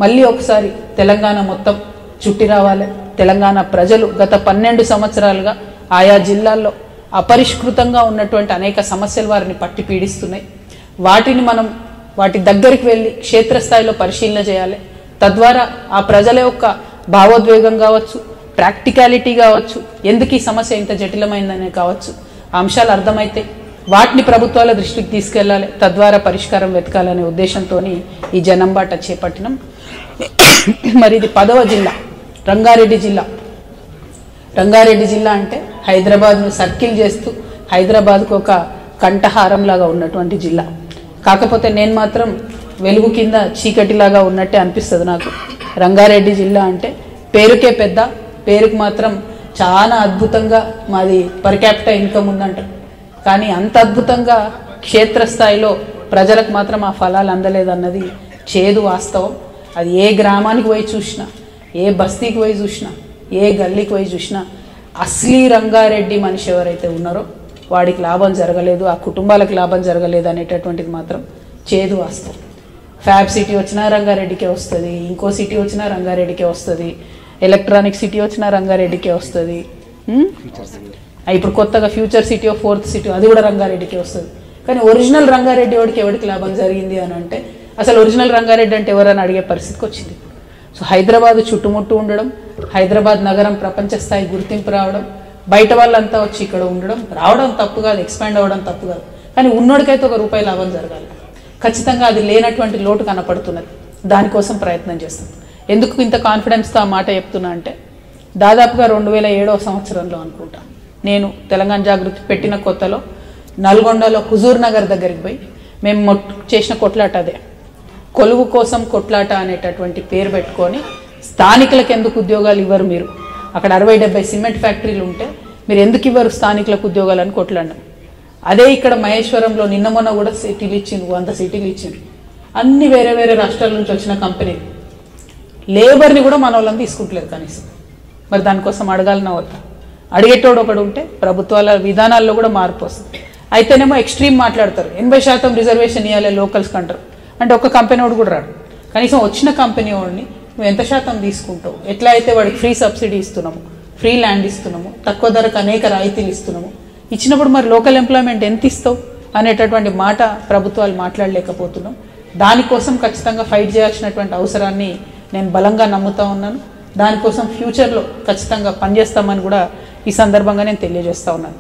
మళ్ళీ ఒకసారి తెలంగాణ మొత్తం చుట్టి రావాలి. తెలంగాణ ప్రజలు గత 12 సంవత్సరాలుగా ఆయా జిల్లాల్లో అపరిష్కృతంగా ఉన్నటువంటి అనేక సమస్యలు వారిని పట్టి పీడిస్తున్నాయి. వాటిని మనం వాటి దగ్గరికి వెళ్ళి క్షేత్రస్థాయిలో పరిశీలన చేయాలి. తద్వారా ఆ ప్రజల యొక్క భావోద్వేగం కావచ్చు, ప్రాక్టికాలిటీ కావచ్చు, ఎందుకు ఈ సమస్య ఇంత జటిలమైందనే కావచ్చు, ఆ అంశాలు అర్థమైతే వాటిని ప్రభుత్వాల దృష్టికి తీసుకెళ్లాలి. తద్వారా పరిష్కారం వెతకాలనే ఉద్దేశంతో ఈ జనంబాట చేపట్టినాం. మరి ఇది 10వ జిల్లా రంగారెడ్డి జిల్లా. రంగారెడ్డి జిల్లా అంటే హైదరాబాద్ను సర్కిల్ చేస్తూ హైదరాబాద్కు ఒక కంఠహారంలాగా ఉన్నటువంటి జిల్లా. కాకపోతే నేను మాత్రం వెలుగు కింద చీకటిలాగా ఉన్నట్టే అనిపిస్తుంది నాకు. రంగారెడ్డి జిల్లా అంటే పేరుకే పెద్ద, పేరుకు మాత్రం చాలా అద్భుతంగా మాది పర్ క్యాపిటల్ ఇన్కమ్ ఉందంటారు. కానీ అంత అద్భుతంగా క్షేత్రస్థాయిలో ప్రజలకు మాత్రం ఆ ఫలాలు అందలేదన్నది చేదు వాస్తవం. అది ఏ గ్రామానికి పోయి చూసినా, ఏ బస్తీకి పోయి చూసినా, ఏ గల్లీకి పోయి చూసినా అసలీ రంగారెడ్డి మనిషి ఎవరైతే ఉన్నారో వాడికి లాభం జరగలేదు, ఆ కుటుంబాలకు లాభం జరగలేదు అనేటటువంటిది మాత్రం చేదు వాస్తవం. ఫ్యాబ్ సిటీ వచ్చినా రంగారెడ్డికే వస్తుంది, ఇంకో సిటీ వచ్చినా రంగారెడ్డికే వస్తుంది, ఎలక్ట్రానిక్ సిటీ వచ్చినా రంగారెడ్డికే వస్తుంది. ఇప్పుడు కొత్తగా ఫ్యూచర్ సిటీ, 4th సిటీ, అది కూడా రంగారెడ్డికే వస్తుంది. కానీ ఒరిజినల్ రంగారెడ్డి వాడికి ఎవరికి లాభం జరిగింది అని అంటే అసలు ఒరిజినల్ రంగారెడ్డి అంటే ఎవరని అడిగే పరిస్థితికి వచ్చింది. సో హైదరాబాద్ చుట్టుముట్టు ఉండడం, హైదరాబాద్ నగరం ప్రపంచ స్థాయి గుర్తింపు రావడం, బయట వాళ్ళంతా వచ్చి ఇక్కడ ఉండడం, రావడం తప్పు కాదు, ఎక్స్పాండ్ అవ్వడం తప్పు కాదు. కానీ ఉన్నోడికైతే ₹1 లాభం జరగాలి. ఖచ్చితంగా అది లేనటువంటి లోటు కనపడుతున్నది. దానికోసం ప్రయత్నం చేస్తాం. ఎందుకు ఇంత కాన్ఫిడెన్స్తో ఆ మాట చెప్తున్నా అంటే దాదాపుగా 2007వ సంవత్సరంలో అనుకుంటా నేను తెలంగాణ జాగృతి పెట్టిన కొత్తలో నల్గొండలో హుజూర్ నగర్ దగ్గరికి పోయి మేము చేసిన కొట్లాట అదే. కొలువు కోసం కొట్లాట అనేటటువంటి పేరు పెట్టుకొని స్థానికులకు ఎందుకు ఉద్యోగాలు ఇవ్వరు, మీరు అక్కడ 60-70 సిమెంట్ ఫ్యాక్టరీలు ఉంటే మీరు ఎందుకు ఇవ్వరు స్థానికులకు ఉద్యోగాలని కొట్లాడినాం. అదే ఇక్కడ మహేశ్వరంలో నిన్న మొన్న కూడా సిటీలు ఇచ్చిండ్రు, 100 సిటీలు ఇచ్చిండ్రు. అన్ని వేరే వేరే రాష్ట్రాల నుంచి వచ్చిన కంపెనీలు. లేబర్ని కూడా మన వాళ్ళని తీసుకుంటలేరు కనీసం. మరి దానికోసం అడగాలన్నా వద్దా? అడిగేటోడు ఒకడు ఉంటే ప్రభుత్వాల విధానాల్లో కూడా మార్పు వస్తుంది. అయితేనేమో ఎక్స్ట్రీమ్ మాట్లాడతారు, 80% రిజర్వేషన్ ఇవ్వాలి లోకల్స్ కంటారు. అంటే ఒక కంపెనీ వాడు కూడా రాడు. కనీసం వచ్చిన కంపెనీ వాడిని నువ్వు ఎంత శాతం తీసుకుంటావు, ఎట్లా అయితే వాడికి ఫ్రీ సబ్సిడీ ఇస్తున్నాము, ఫ్రీ ల్యాండ్ ఇస్తున్నాము, తక్కువ ధరకు అనేక రాయితీలు ఇస్తున్నాము, ఇచ్చినప్పుడు మరి లోకల్ ఎంప్లాయ్మెంట్ ఎంత ఇస్తావు అనేటటువంటి మాట ప్రభుత్వాలు మాట్లాడలేకపోతున్నాం. దానికోసం ఖచ్చితంగా ఫైట్ చేయాల్సినటువంటి అవసరాన్ని నేను బలంగా నమ్ముతా ఉన్నాను. దానికోసం ఫ్యూచర్లో ఖచ్చితంగా పనిచేస్తామని కూడా ఈ సందర్భంగా నేను తెలియజేస్తా ఉన్నాను.